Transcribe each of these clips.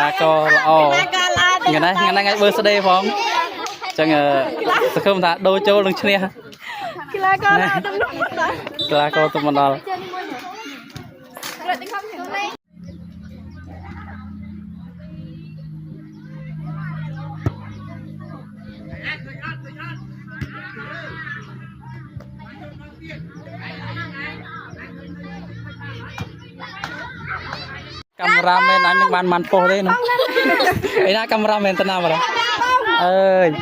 lá co o ngày nay ngày birthday phong chẳng sẽ không thà đôi châu lưng chia lá co tụi mình đó cameraman anh đang bàn màn phô đấy nữa ấy na cameraman tên nào mà ơi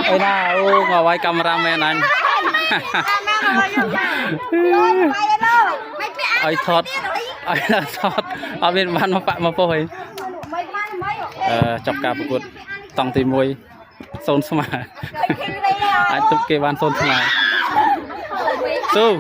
ấy na ô ngồi quay cameraman anh ấy thọt ở bên bàn mà phô ấy chọc cả một cuộc tòng tìm môi xôn xuma anh tục kê bàn xôn xuma su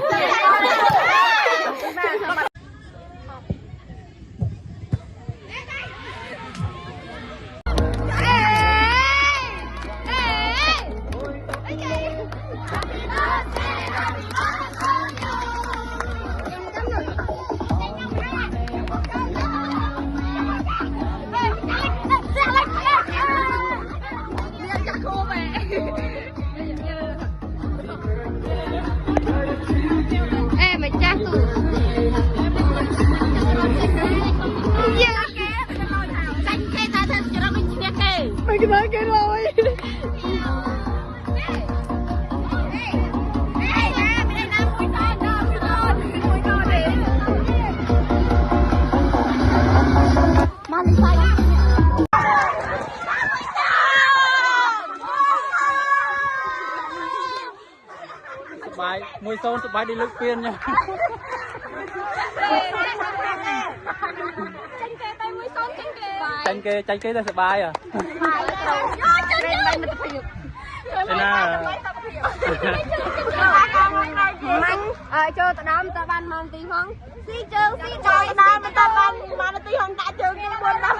cái đó cái rồi bài mùi xôn bài đi lướt piên nha tranh kế ra sẽ bài à cho tao đâm tao ban mong tí không xí chơi tao đâm tao ban mà tí không tại trường cái buồn đâu